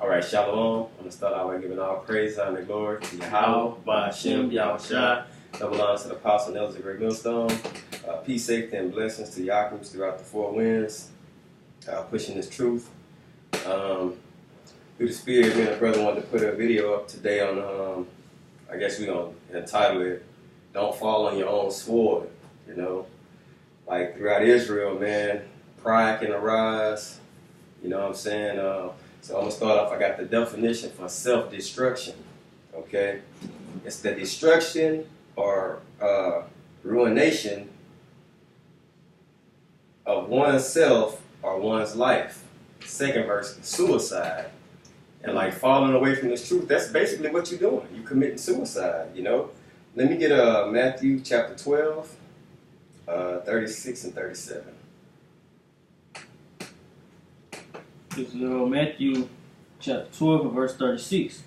All right, Shalom. I'm going to start out by giving all praise and glory to Yahweh, Ba'ashem, Yahushua. Double honors to the apostles and elders of Great Millstone. Peace, safety, and blessings to Yaakubs throughout the four winds. Pushing this truth. Through the Spirit, me and a brother wanted to put a video up today on, I guess we're going to entitle it, Don't Fall on Your Own Sword. You know, like throughout Israel, man, pride can arise. You know what I'm saying? So I'm going to start off. I got the definition for self-destruction. Okay? It's the destruction or ruination of oneself or one's life. Second verse, suicide. And like falling away from this truth, that's basically what you're doing. You're committing suicide, you know? Let me get Matthew chapter 12, 36 and 37. This is Matthew chapter 12 and verse 36.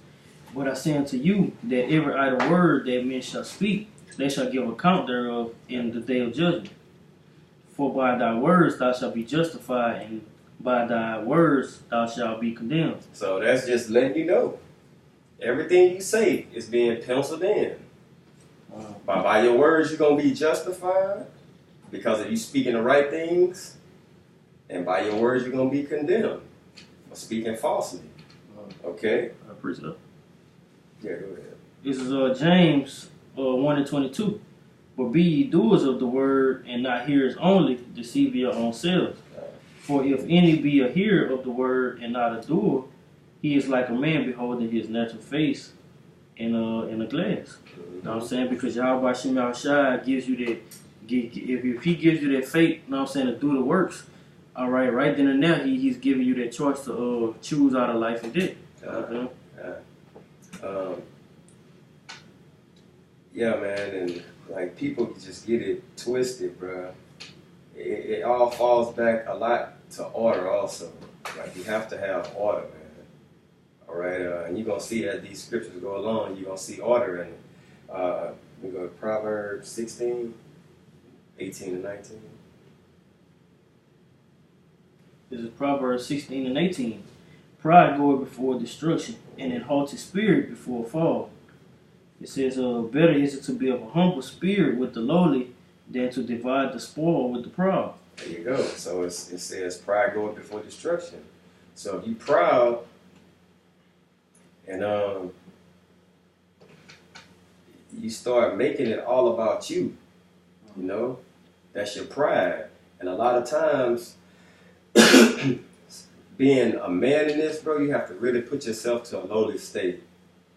But I say unto you that every idle word that men shall speak, they shall give account thereof in the day of judgment. For by thy words thou shalt be justified, and by thy words thou shalt be condemned. So that's just letting you know. Everything you say is being penciled in. By your words you're going to be justified because of you speaking the right things. And by your words you're going to be condemned for speaking falsely. Okay? I appreciate it. Yeah, go ahead. This is James 1 and 22. But be ye doers of the word, and not hearers only, deceive your own selves. For if any be a hearer of the word and not a doer, he is like a man beholding his natural face in a glass. You know what I'm saying? Because Yahweh Shem Yahushua gives you that, if he gives you that faith, you know what I'm saying, to do the works, all right then and there, he's giving you that choice to choose out of life and death. Yeah, man, and like people just get it twisted, bro. It all falls back a lot to order also. Like you have to have order, man. All right, and you're gonna see as these scriptures go along, you're gonna see order in it. We go to Proverbs 16, 18 and 19. This is Proverbs 16 and 18. Pride goeth before destruction, and an haughty spirit before a fall. It says, better is it to be of a humble spirit with the lowly than to divide the spoil with the proud. There you go. So it says pride goeth before destruction. So if you proud and you start making it all about you, you know, that's your pride. And a lot of times, being a man in this, bro, you have to really put yourself to a lowly state.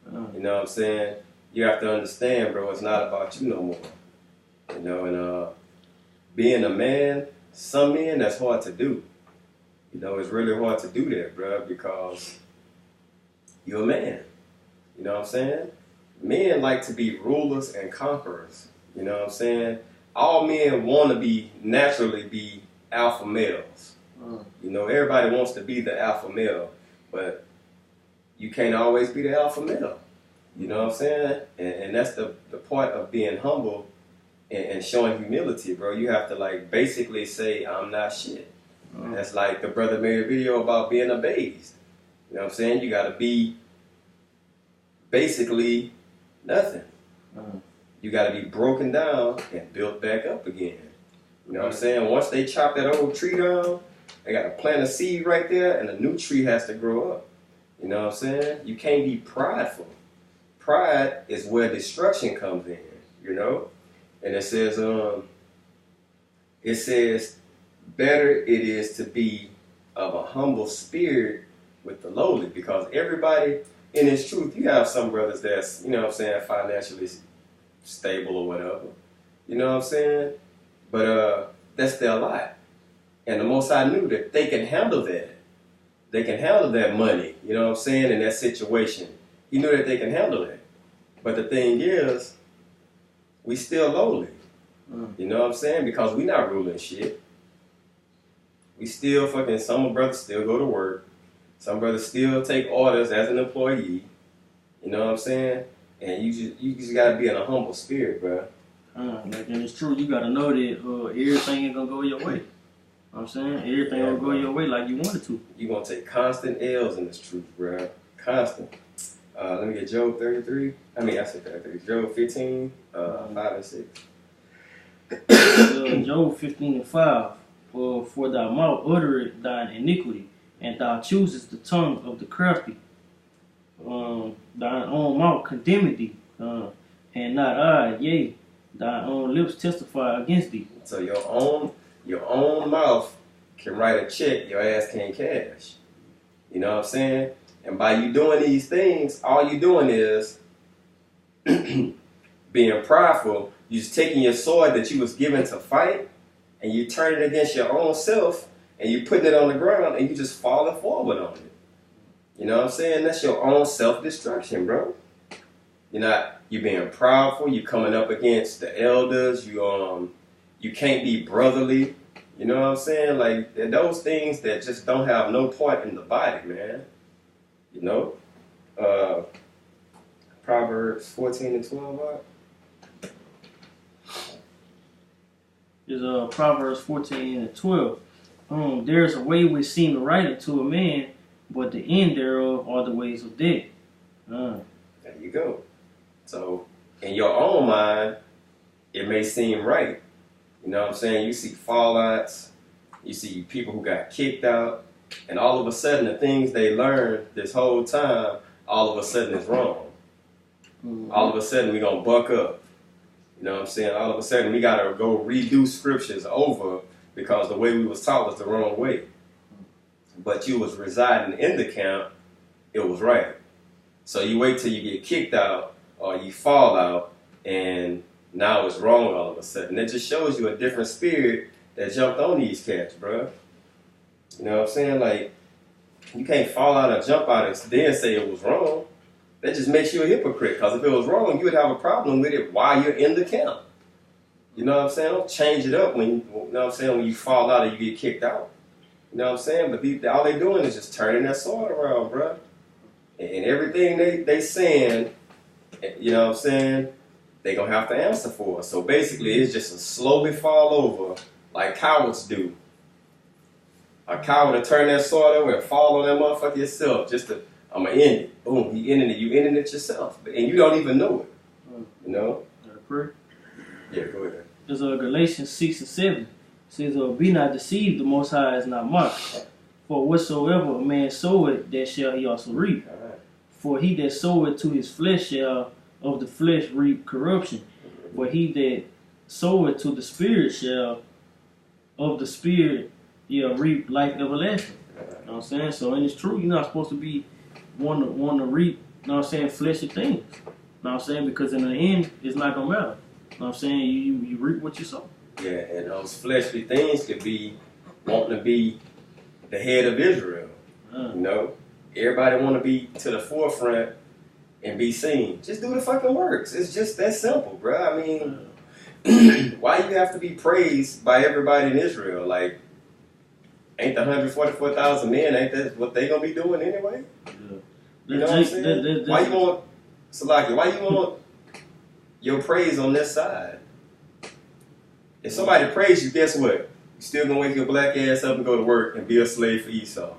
You know what I'm saying? You have to understand, bro, it's not about you no more. You know, and being a man, some men, that's hard to do. You know, it's really hard to do that, bro, because you're a man. You know what I'm saying? Men like to be rulers and conquerors. You know what I'm saying? All men want to naturally be alpha males. You know, everybody wants to be the alpha male, but you can't always be the alpha male. You know what I'm saying? And that's the part of being humble and showing humility, bro. You have to, like, basically say, I'm not shit. That's like the brother made a video about being abased. You know what I'm saying? You got to be basically nothing. You got to be broken down and built back up again. You know what I'm saying? Once they chop that old tree down, they got to plant a seed right there, and a new tree has to grow up. You know what I'm saying? You can't be prideful. Pride is where destruction comes in, you know? And it says, better it is to be of a humble spirit with the lowly, because everybody in this truth, you have some brothers that's, you know what I'm saying, financially stable or whatever. You know what I'm saying? But that's their lot. And the Most High knew that they can handle that. They can handle that money, you know what I'm saying, in that situation. He knew that they can handle it. But the thing is, we still lowly. You know what I'm saying? Because we not ruling shit. We still some brothers still go to work. Some brothers still take orders as an employee. You know what I'm saying? And you just got to be in a humble spirit, bro. And it's true. You got to know that everything ain't going to go your way. what I'm saying? Everything will go your way like you want it to. You're going to take constant L's in this truth, bro. Constant. Let me get Job 33. I said 33. Job 15, 5 and 6. Job 15:5. For thy mouth uttereth thine iniquity, and thou choosest the tongue of the crafty. Thine own mouth condemneth thee, and not I. Yea, thy own lips testify against thee. So your own mouth can write a check your ass can't cash. You know what I'm saying? And by you doing these things, all you doing is being prideful. You just taking your sword that you was given to fight, and you turn it against your own self, and you putting it on the ground, and you just falling forward on it. You know what I'm saying? That's your own self-destruction, bro. You're being proudful. You coming up against the elders. You can't be brotherly. You know what I'm saying? Like, those things that just don't have no point in the body, man. You know? Proverbs 14 and 12, right? Is Proverbs 14 and 12. There is a way which seemeth right unto a man, but the end thereof are the ways of death. There you go. So, in your own mind, it may seem right. You know what I'm saying? You see fallouts, you see people who got kicked out, and all of a sudden the things they learned this whole time, all of a sudden is wrong. Mm-hmm. All of a sudden we're going to buck up. You know what I'm saying? All of a sudden we got to go redo scriptures over because the way we was taught was the wrong way. But you was residing in the camp, it was right. So you wait till you get kicked out or you fall out, and now it's wrong all of a sudden. That just shows you a different spirit that jumped on these cats, bro. You know what I'm saying? Like, you can't fall out or jump out and then say it was wrong. That just makes you a hypocrite. Because if it was wrong, you would have a problem with it while you're in the camp. You know what I'm saying? Don't change it up when you fall out or you get kicked out. You know what I'm saying? But all they doing is just turning that sword around, bro. And everything they saying, you know what I'm saying, they going to have to answer for. So basically, it's just a slowly fall over like cowards do. A coward will turn that sword over and fall on that motherfucker yourself just to, I'm going to end it. Boom, you ending it yourself. And you don't even know it. You know? Yeah, go ahead. There's Galatians 6 and 7. It says, be not deceived, the Most High is not mocked. For whatsoever a man soweth, that shall he also reap. Right. For he that soweth to his flesh shall of the flesh reap corruption. But he that soweth to the Spirit shall of the Spirit reap life everlasting. You know what I'm saying? So, and it's true, you're not supposed to be want to reap, you know what I'm saying, fleshy things. You know what I'm saying? Because in the end, it's not going to matter. You know what I'm saying? You reap what you sow. Yeah, and those fleshly things could be wanting to be the head of Israel. You know? Everybody want to be to the forefront and be seen. Just do the fucking works. It's just that simple, bro. I mean, why you have to be praised by everybody in Israel? Like, ain't the 144,000 men, ain't that what they gonna be doing anyway? Yeah. You know what I'm saying? Why you want your praise on this side? If somebody praise you, guess what? You still gonna wake your black ass up and go to work and be a slave for Esau.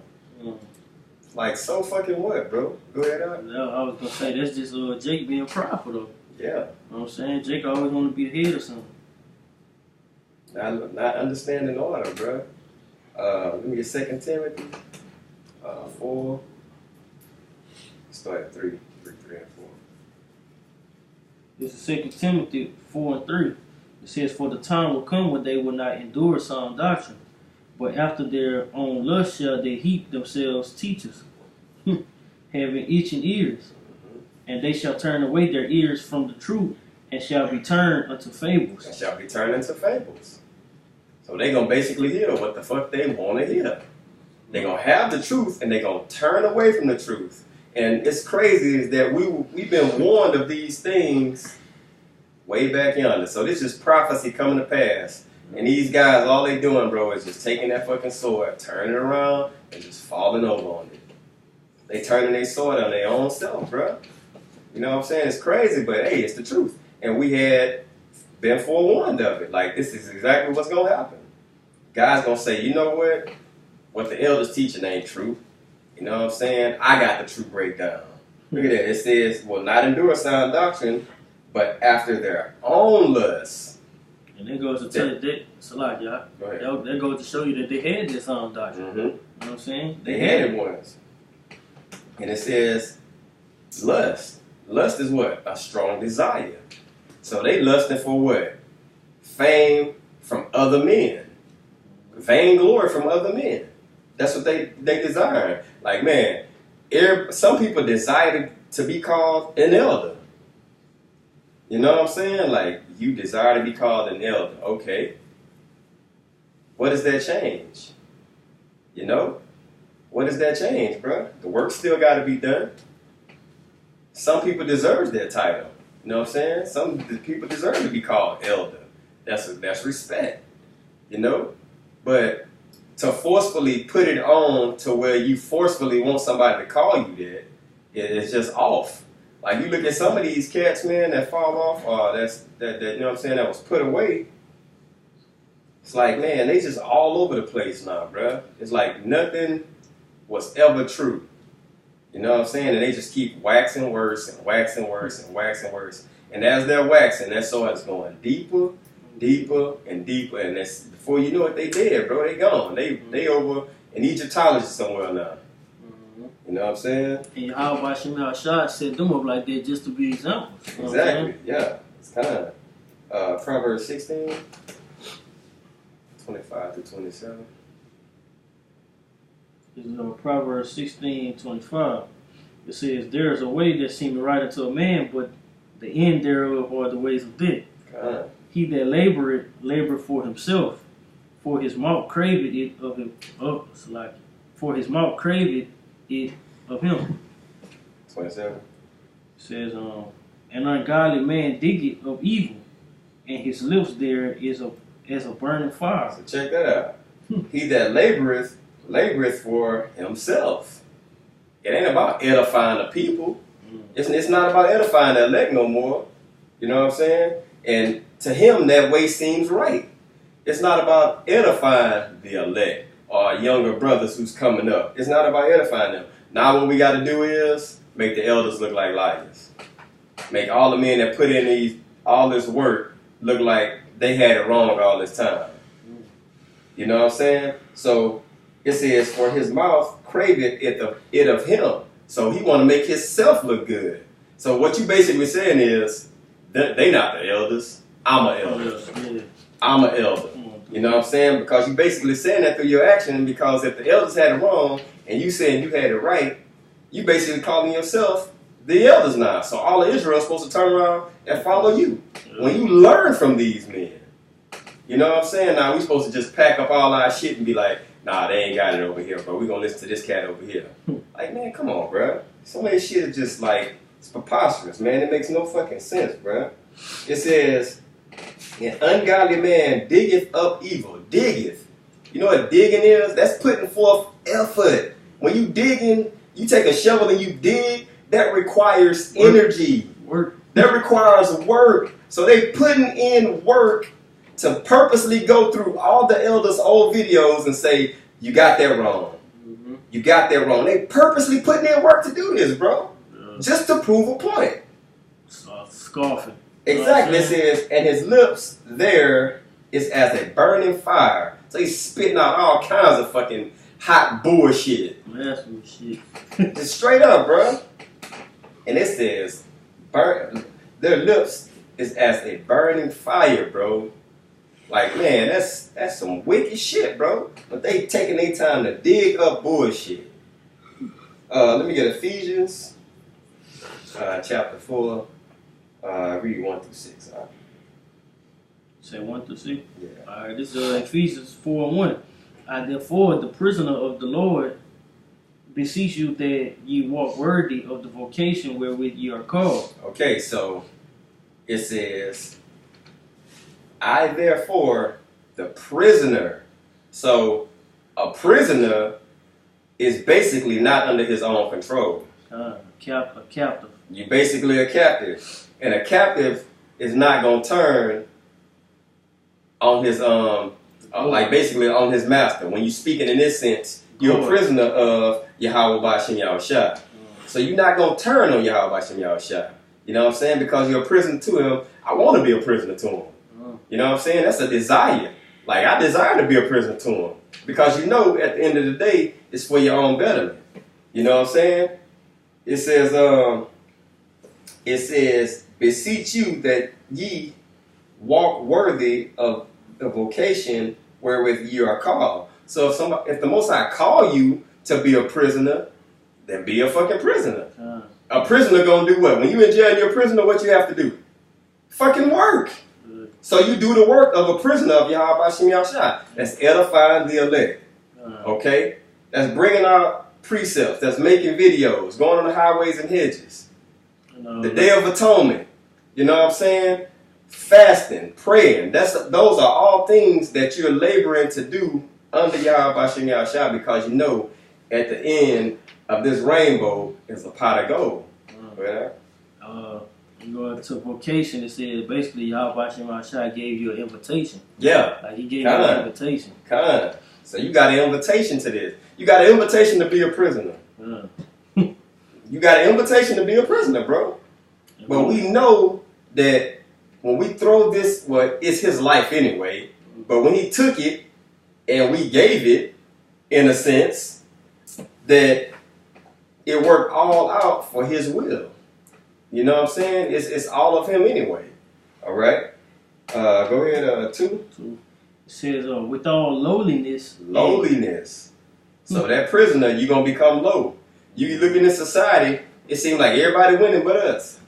Like, so fucking what, bro? Go ahead on. No, I was gonna say that's just Jake being prideful though. Yeah. You know what I'm saying? Jake always wanna be the head or something. Not understanding order, bro. Let me get 2 Timothy 4. Start at 3 and 4. This is 2 Timothy 4 and 3. It says, for the time will come when they will not endure sound doctrine, but after their own lust shall they heap themselves teachers, having itching ears. And they shall turn away their ears from the truth, and shall be turned unto fables. And shall be turned into fables. So they going to basically hear what the fuck they want to hear. They going to have the truth, and they going to turn away from the truth. And it's crazy is that we've been warned of these things way back yonder. So this is prophecy coming to pass. And these guys, all they doing, bro, is just taking that fucking sword, turning it around, and just falling over on it. They turning their sword on their own self, bro. You know what I'm saying? It's crazy, but hey, it's the truth. And we had been forewarned of it. Like, this is exactly what's going to happen. God's gonna say, you know what the elders teaching ain't true. You know what I'm saying? I got the true breakdown. Look at that. It says, will not endure sound doctrine, but after their own lusts. And that goes to tell you that, it's a lot, y'all. That goes to show you that they had this doctrine. Mm-hmm. You know what I'm saying? They had it once. And it says, lust. Lust is what? A strong desire. So they lusting for what? Fame from other men. Vainglory from other men. That's what they desire. Like, man, some people desire to be called an elder. You know what I'm saying? Like, you desire to be called an elder. Okay. What does that change? You know? What does that change, bro? The work still got to be done. Some people deserve that title. You know what I'm saying? Some people deserve to be called elder. That's respect. You know? But to forcefully put it on to where you forcefully want somebody to call you that, it's just off. Like, you look at some of these cats, man, that fall off, that you know what I'm saying, that was put away. It's like, man, they just all over the place now, bruh. It's like nothing was ever true. You know what I'm saying? And they just keep waxing worse and waxing worse and waxing worse. And as they're waxing, that soil is going deeper, deeper, and deeper. And that's, before you know it, they dead, bro. They gone. They over in Egyptology somewhere now. You know what I'm saying? And how about Shemal Shah set them up like that just to be examples. You know exactly, yeah. It's kind of Proverbs 16, 25 to 27. This is Proverbs 16:25. It says, there is a way that seemeth right unto a man, but the end thereof are the ways of death. He that laboreth for himself, for his mouth craveth it of him. For his mouth craveth it of him. 27. It says, an ungodly man diggeth of evil, and his lips there is as a burning fire. So check that out. He that laboreth for himself. It ain't about edifying the people. It's not about edifying the elect no more. You know what I'm saying? And to him, that way seems right. It's not about edifying the elect or younger brothers who's coming up. It's not about edifying them. Now what we got to do is make the elders look like liars. Make all the men that put in all this work look like they had it wrong all this time. You know what I'm saying? So it says, for his mouth craveth it of him. So he want to make himself look good. So what you basically saying is, they not the elders. I'm an elder. Yeah. I'm an elder. You know what I'm saying? Because you basically saying that through your action, because if the elders had it wrong and you saying you had it right, you basically calling yourself the elders now. So all of Israel is supposed to turn around and follow you. When you learn from these men. You know what I'm saying? Now we supposed to just pack up all our shit and be like, nah, they ain't got it over here, bro. We gonna listen to this cat over here. Like, man, come on, bro. Some of this shit is just like, it's preposterous, man. It makes no fucking sense, bro. It says, an ungodly man diggeth up evil. Diggeth. You know what digging is? That's putting forth effort. When you digging, you take a shovel and you dig, that requires energy. Work. That requires work. So they putting in work to purposely go through all the elders' old videos and say, you got that wrong. Mm-hmm. You got that wrong. They purposely putting in work to do this, bro. Yeah. Just to prove a point. Scoffing. Exactly. It says, and his lips there is as a burning fire. So he's spitting out all kinds of fucking hot bullshit. That's some shit. Just straight up, bro. And it says, their lips is as a burning fire, bro. Like, man, that's some wicked shit, bro. But they taking their time to dig up bullshit. Let me get Ephesians chapter 4. Read 1 through 6. All right. Say 1 through 6? Yeah. All right, this is Ephesians 4:1. I therefore, the prisoner of the Lord, beseech you that ye walk worthy of the vocation wherewith ye are called. Okay, so it says, I therefore, the prisoner. So a prisoner is basically not under his own control. A captive. You're basically a captive. And a captive is not going to turn on his like basically on his master. When you speaking in this sense, you're a prisoner of Yahweh Bashim Yahushua. So you're not going to turn on Yahweh Bashim Yahushua. You know what I'm saying? Because you're a prisoner to him. I want to be a prisoner to him. You know what I'm saying? That's a desire. Like, I desire to be a prisoner to him. Because you know, at the end of the day, it's for your own betterment. You know what I'm saying? It says, beseech you that ye walk worthy of the vocation wherewith you are called. So if the Most High call you to be a prisoner, then be a fucking prisoner. A prisoner gonna do what? When you in jail and you're a prisoner, what you have to do? Fucking work. So you do the work of a prisoner of Yahweh Bashim Yahushua. That's edifying the elect. Okay? That's bringing out precepts. That's making videos. Going on the highways and hedges. The Day of Atonement. You know what I'm saying? Fasting. Praying. Those are all things that you're laboring to do under Yahweh Bashim Yahushua, because you know at the end of this rainbow is a pot of gold. You go to vocation, it says basically Yahweh Bashim Yahushua gave you an invitation. Yeah. Like he gave you an invitation. So you got an invitation to this. You got an invitation to be a prisoner. You got an invitation to be a prisoner, bro. But we know that when we throw this, well, it's his life anyway. But when he took it and we gave it, in a sense, that it worked all out for his will. You know what I'm saying? It's all of him anyway. All right? Go ahead, 2. It says, with all lowliness. Lowliness. So that prisoner, you're going to become low. You look in this society, it seems like everybody winning but us.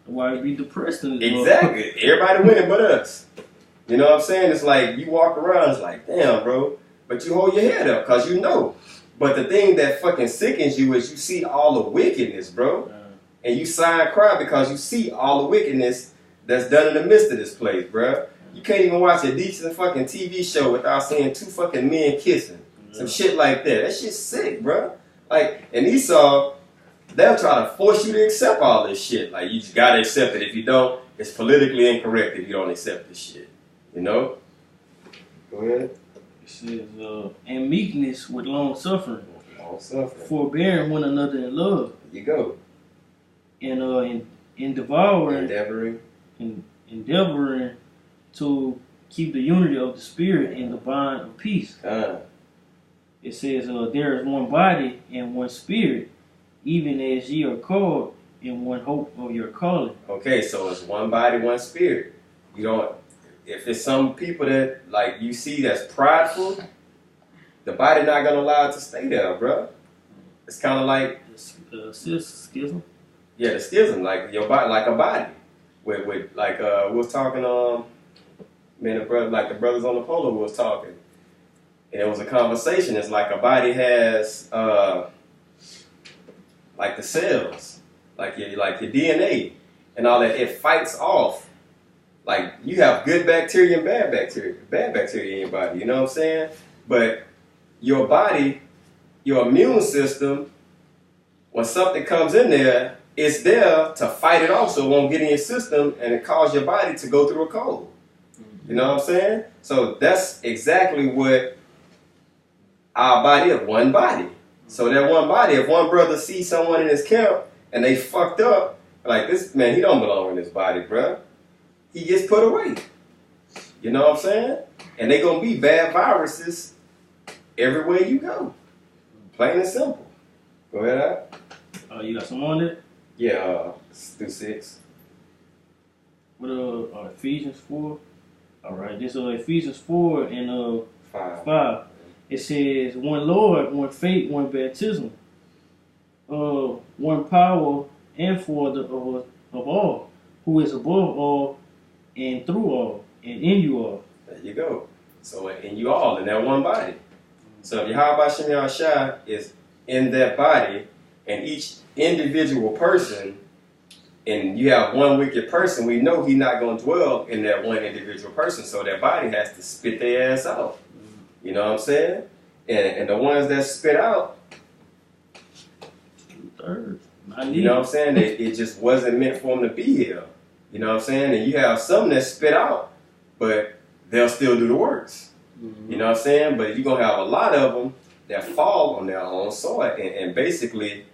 Why be depressed in this Exactly. Everybody winning but us. You know what I'm saying? It's like you walk around, it's like, damn, bro. But you hold your head up because you know. But the thing that fucking sickens you is you see all the wickedness, bro. And you sigh and cry because you see all the wickedness that's done in the midst of this place, bro. You can't even watch a decent fucking TV show without seeing 2 fucking men kissing. Some shit like that. That shit's sick, bro. Like, and Esau, they'll try to force you to accept all this shit. Like, you just gotta accept it. If you don't, it's politically incorrect if you don't accept this shit. You know? Go ahead. It says, and meekness with long suffering. Long suffering. Forbearing one another in love. There you go. And endeavoring to keep the unity of the spirit in the bond of peace. It says, there is one body and one spirit, even as ye are called in one hope of your calling. Okay, so it's one body, one spirit. You don't. If it's some people that like you see that's prideful, the body not gonna allow it to stay there, bro. It's kind of like schism. Yeah, the schism, like your body, like a body. With like we was talking man, the brothers on the polo was talking, and it was a conversation. It's like a body has like the cells, like your DNA and all that. It fights off. Like you have good bacteria and bad bacteria in your body. You know what I'm saying? But your body, your immune system, when something comes in there, it's there to fight it off so it won't get in your system and it cause your body to go through a cold. You know what I'm saying? So that's exactly what our body is, one body. So that one body, if one brother sees someone in his camp and they fucked up, like this man, he don't belong in this body, bruh. He gets put away. You know what I'm saying? And they gonna be bad viruses everywhere you go. Plain and simple. Go ahead, Al. You got some on it? Yeah, through 6. What Ephesians 4? Alright, this Ephesians 4 and 5. It says, one Lord, one faith, one baptism, one power, and for the of all, who is above all, and through all, and in you all. There you go. So in you all, in that one body. So if Yahweh Shem Yahushua is in that body, and each individual person, and you have one wicked person, we know he's not going to dwell in that one individual person, so that body has to spit their ass out. You know what I'm saying? And the ones that spit out, 2/3. You know what I'm saying? It just wasn't meant for them to be here. You know what I'm saying? And you have some that spit out, but they'll still do the works. Mm-hmm. You know what I'm saying? But you're going to have a lot of them that fall on their own soil and basically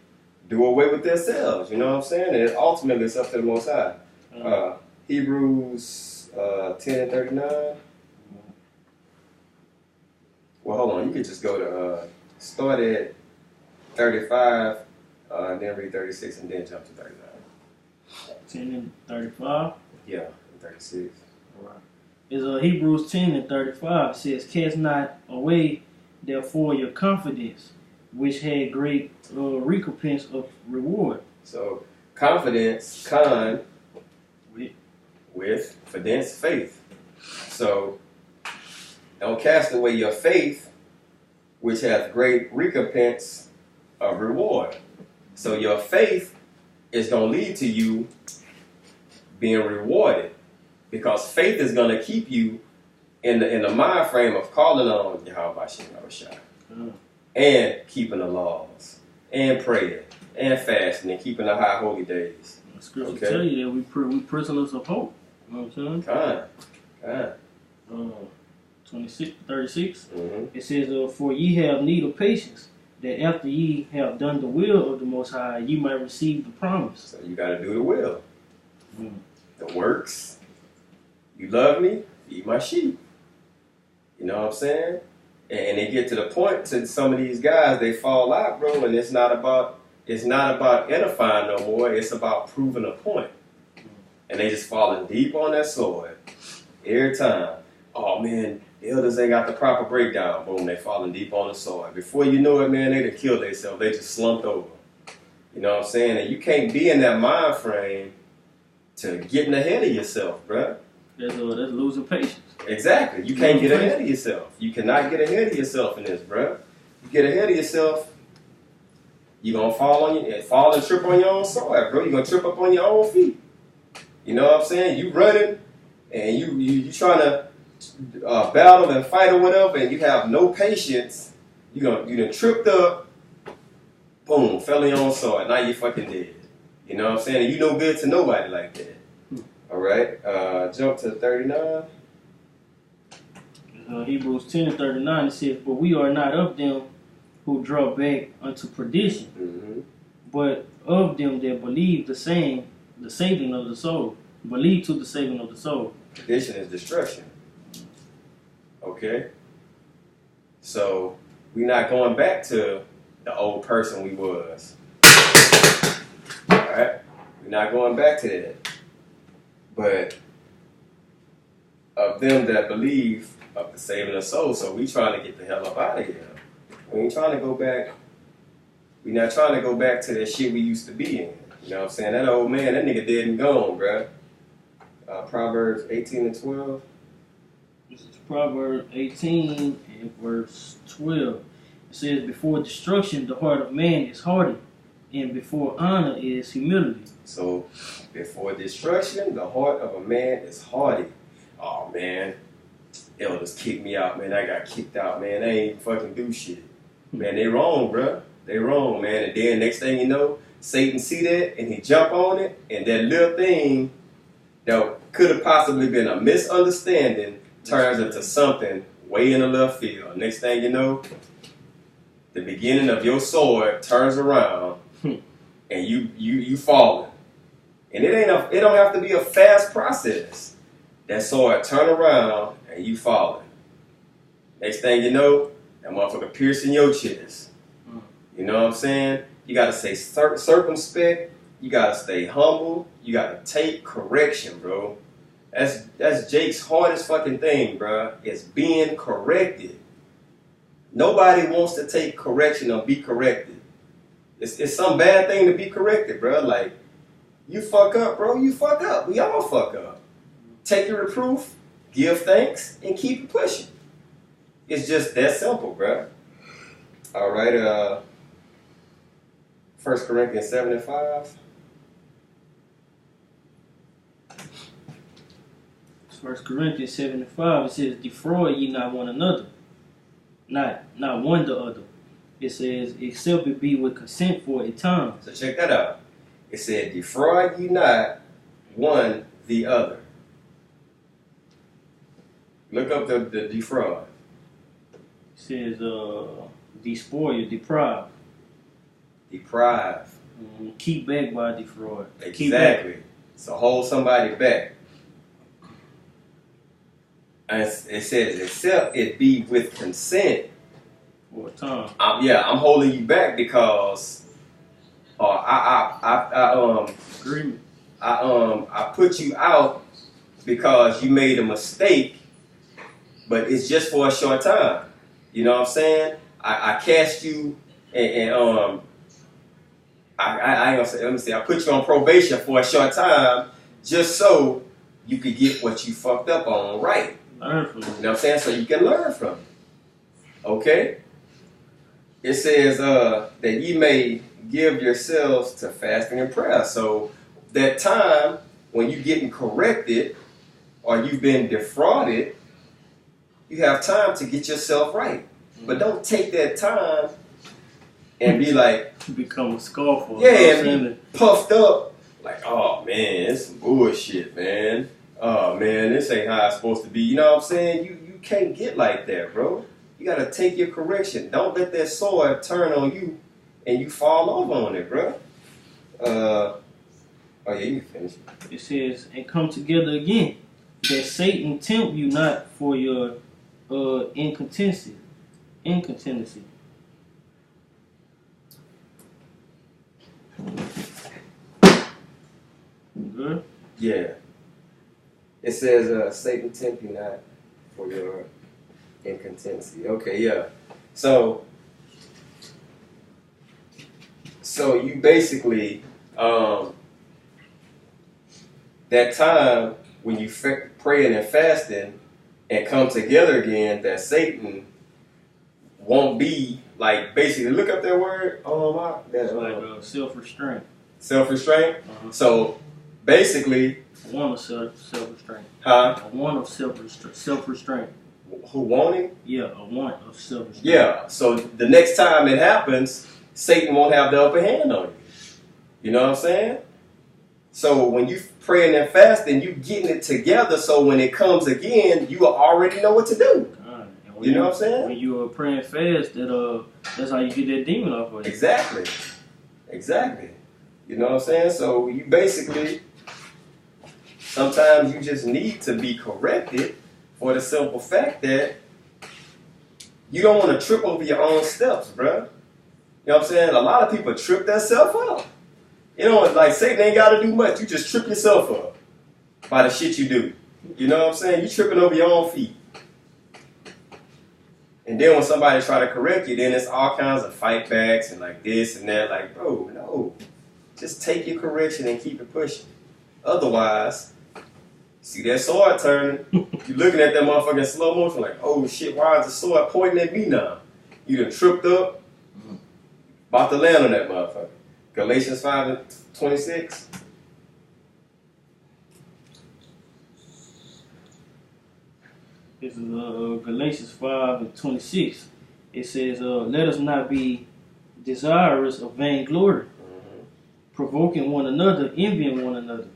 do away with themselves. You know what I'm saying? And ultimately, it's up to the Most High. Hebrews 10 and 39. Well, hold on. You could just go to, start at 35, and then read 36, and then jump to 39. 10 and 35? Yeah, 36. All right. It's Hebrews 10 and 35. It says, cast not away, therefore, your confidence, which had great recompense of reward. So, confidence, with fidence, faith. So, don't cast away your faith, which hath great recompense of reward. So, your faith is going to lead to you being rewarded, because faith is going to keep you in the mind frame of calling on Yahweh and keeping the laws and praying and fasting and keeping the high holy days. The scripture tell you that we prisoners of hope. You know what I'm saying? 36. Mm-hmm. It says, for ye have need of patience, that after ye have done the will of the Most High, ye might receive the promise. So you got to do the will. The works. You love me, feed my sheep. You know what I'm saying? And they get to the point to some of these guys, they fall out, bro, and it's not about edifying no more. It's about proving a point. And they just falling deep on that sword every time. Oh man, the elders ain't got the proper breakdown. Boom, they falling deep on the sword. Before you know it, man, they done killed themselves. They just slumped over. You know what I'm saying? And you can't be in that mind frame to getting ahead of yourself, bro. That's losing patience. Exactly. You can't get ahead of yourself. You cannot get ahead of yourself in this, bro. You get ahead of yourself, you're going to fall and trip on your own sword, bro. You're going to trip up on your own feet. You know what I'm saying? You running and you trying to battle and fight or whatever, and you have no patience. You done tripped up, boom, fell on your own sword. Now you fucking dead. You know what I'm saying? And you no good to nobody like that. All right, jump to 39. Hebrews 10 and 39, it says, but we are not of them who draw back unto perdition, but of them that believe the saving of the soul. Believe to the saving of the soul. Perdition is destruction. Okay? So, we're not going back to the old person we was. Alright? We're not going back to that. But of them that believe of the saving of soul, so we trying to get the hell up out of here. We ain't trying to go back. We not trying to go back to that shit we used to be in. You know what I'm saying? That old man, that nigga dead and gone, bruh. Proverbs 18 and 12. This is Proverbs 18 and verse 12. It says, before destruction, the heart of man is hardy, and before honor is humility. So, before destruction, the heart of a man is hardy. Oh, man. Elders kicked me out, man. I got kicked out, man. They ain't fucking do shit. Man, they wrong, bruh. They wrong, man. And then next thing you know, Satan see that, and he jump on it, and that little thing that could have possibly been a misunderstanding turns into something way in the left field. Next thing you know, the beginning of your sword turns around, and you falling. And it don't have to be a fast process. That sword turn around and you falling. Next thing you know, that motherfucker piercing your chest. You know what I'm saying? You gotta stay circumspect. You gotta stay humble. You gotta take correction, bro. That's Jake's hardest fucking thing, bro. It's being corrected. Nobody wants to take correction or be corrected. It's some bad thing to be corrected, bro. Like, you fuck up, bro. You fuck up. We all fuck up. Take your reproof, give thanks, and keep it pushing. It's just that simple, bro. All right, 1 Corinthians 7 and 5. 1 Corinthians 7 and 5, it says, defraud ye not one another, not one the other. It says, except it be with consent for a time. So check that out. It said, defraud ye not one the other. Look up the defraud. says, despoil, deprive. Deprive. Keep back by defraud. Exactly. So hold somebody back. And it says, except it be with consent. For a time. I'm holding you back because Agreement. I put you out because you made a mistake, but it's just for a short time. You know what I'm saying? I cast you and I ain't gonna say, let me see, I put you on probation for a short time just so you could get what you fucked up on right. Learn from it. You know what I'm saying? So you can learn from it. Okay? It says that ye may give yourselves to fasting and prayer. So that time when you're getting corrected or you've been defrauded, you have time to get yourself right. But don't take that time and be like, become a scoffer. yeah, and be puffed up. Like, oh man, it's some bullshit, man. Oh man, this ain't how it's supposed to be. You know what I'm saying? You can't get like that, bro. You gotta take your correction. Don't let that sword turn on you and you fall over on it, bro. Oh yeah, you can finish. It says, and come together again, that Satan tempt you not for your incontinency. Good? Yeah. It says, Satan tempt you not for your incontinency. Okay, yeah. So you basically, that time when you praying and fasting and come together again, that Satan won't be like, basically, look up that word. It's like self-restraint. Self-restraint. So basically, a want of self-restraint. Huh? A want of self-restraint. Who wanting? Yeah, a want of self-restraint. Yeah. So the next time it happens, Satan won't have the upper hand on you. You know what I'm saying? So when you praying and fasting, you getting it together. So when it comes again, you already know what to do. You know what I'm saying? When you are praying fast, that's how you get that demon off of you. Exactly. You know what I'm saying? So you basically, sometimes you just need to be corrected for the simple fact that you don't want to trip over your own steps, bruh. You know what I'm saying? A lot of people trip themselves up. You know, like Satan ain't got to do much. You just trip yourself up by the shit you do. You know what I'm saying? You tripping over your own feet. And then when somebody try to correct you, then it's all kinds of fight backs and like this and that. Like, bro, no. Just take your correction and keep it pushing. Otherwise, see that sword turning, you looking at that motherfucker in slow motion like, oh shit, why is the sword pointing at me now? You done tripped up, about to land on that motherfucker. Galatians 5:26. This is Galatians 5:26. It says, let us not be desirous of vainglory, provoking one another, envying one another.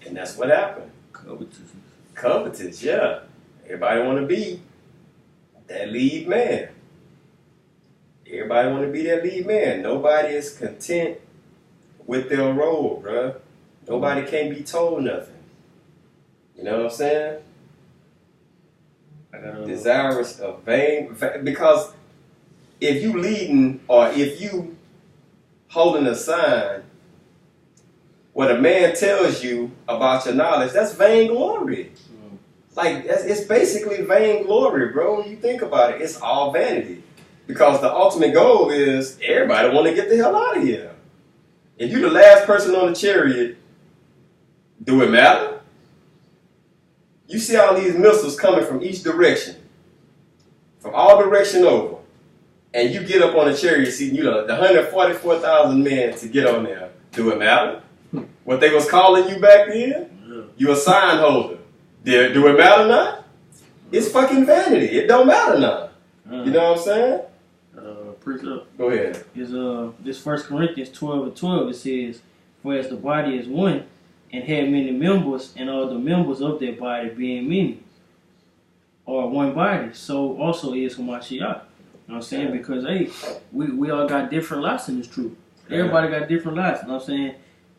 And that's what happened. Covetous, yeah. Everybody want to be that lead man. Everybody want to be that lead man. Nobody is content with their role, bruh. Nobody can't be told nothing. You know what I'm saying? Desirous of vain, because if you leading or if you holding a sign, what a man tells you about your knowledge, that's vainglory. Like, it's basically vainglory, bro. You think about it, it's all vanity. Because the ultimate goal is everybody want to get the hell out of here. If you're the last person on the chariot, do it matter? You see all these missiles coming from each direction, from all direction over, and you get up on a chariot seat, and you know, the 144,000 men to get on there. Do it matter? What they was calling you back then? Yeah. You a sign holder. Do it matter now? It's fucking vanity. It don't matter now. You know what I'm saying? Go ahead. Is this 1 Corinthians 12:12, it says, for as the body is one, and had many members, and all the members of that body being many, are one body, so also is Hamashiach. You know what I'm saying? Because, hey, we all got different lots in this truth. Everybody got different lots. You know what I'm saying?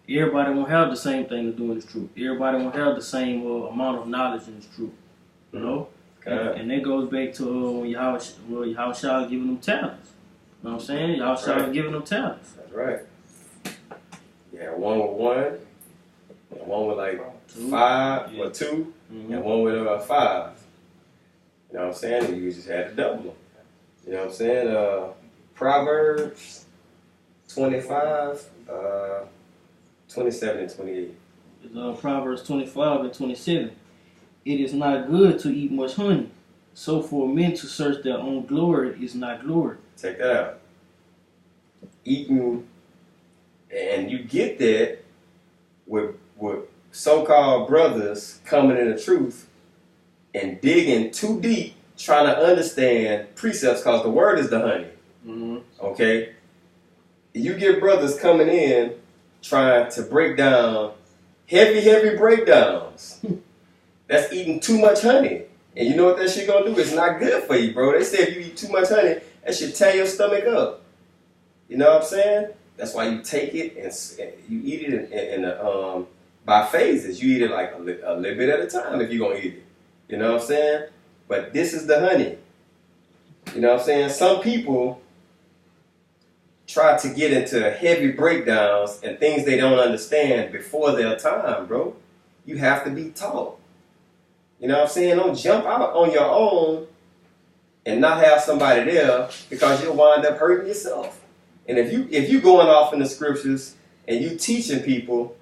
Everybody won't have the same thing to do in this truth. Everybody won't have the same amount of knowledge in this truth. You know? And that goes back to when Yahushua giving them talents. You know what I'm saying? Yahushua giving them talents. That's right. Yeah, one with one, and one with like 5 or 2, and one with 5. You know what I'm saying? And you just had to double them. You know what I'm saying? Proverbs 25, 27 and 28. It's, Proverbs 25 and 27. It is not good to eat much honey. So for men to search their own glory is not glory. Check that out. Eating, and you get that with so-called brothers coming in the truth and digging too deep, trying to understand precepts, because the word is the honey. Okay? You get brothers coming in trying to break down heavy breakdowns. That's eating too much honey. And you know what that shit gonna do? It's not good for you, bro. They say if you eat too much honey, that should tear your stomach up. You know what I'm saying? That's why you take it and you eat it by phases. You eat it like a little bit at a time if you're gonna eat it. You know what I'm saying? But this is the honey. You know what I'm saying? Some people try to get into heavy breakdowns and things they don't understand before their time, bro. You have to be taught. You know what I'm saying? Don't jump out on your own and not have somebody there, because you'll wind up hurting yourself. And if you going off in the scriptures and you teaching people,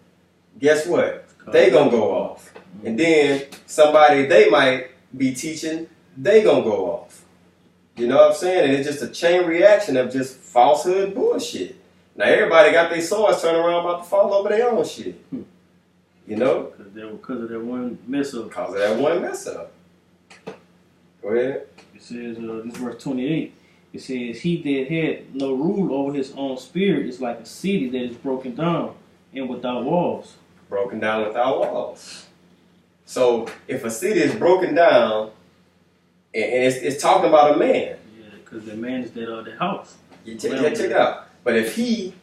guess what? They gonna go off. And then somebody they might be teaching, they gonna go off. You know what I'm saying? And it's just a chain reaction of just falsehood bullshit. Now everybody got their swords turning around about to fall over their own shit. You know? Because of that one mess up. Because of that one mess up. Go ahead. It says, this verse 28, it says, he that had no rule over his own spirit is like a city that is broken down and without walls. Broken down without walls. So if a city is broken down, and it's talking about a man. Yeah, because the man is the house. Check it out. But if he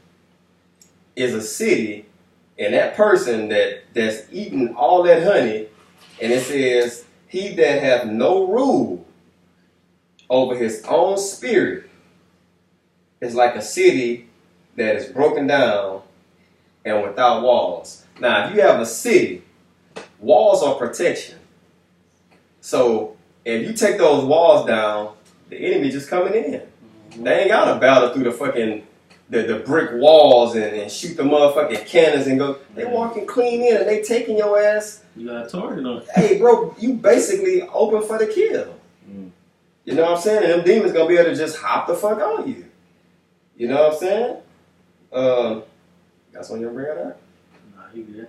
is a city, and that person that's eating all that honey, and it says, he that hath no rule over his own spirit is like a city that is broken down and without walls. Now, if you have a city, walls are protection. So if you take those walls down, the enemy just coming in. They ain't got to battle through the fucking the brick walls and shoot the motherfucking cannons and go. They walking clean in and they taking your ass. You got a target on it. Hey, bro, you basically open for the kill. You know what I'm saying? And them demons gonna be able to just hop the fuck on you. You know what I'm saying? Got something you bring up? Nah, you good.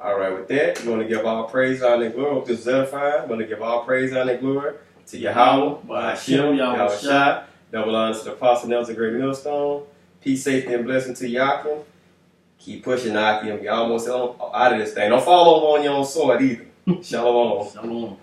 All right, with that, we're going to give all praise, honor, and glory. Hope this is edifying. We're going to give all praise, honor, and glory to Yahweh, Hashem, Yahushua. Double honor to the Apostle Nelson, Great Millstone. Peace, safety, and blessing to Yakim. Keep pushing, Yakim. You're almost out of this thing. Don't fall over on your own sword either. Shalom. Shalom.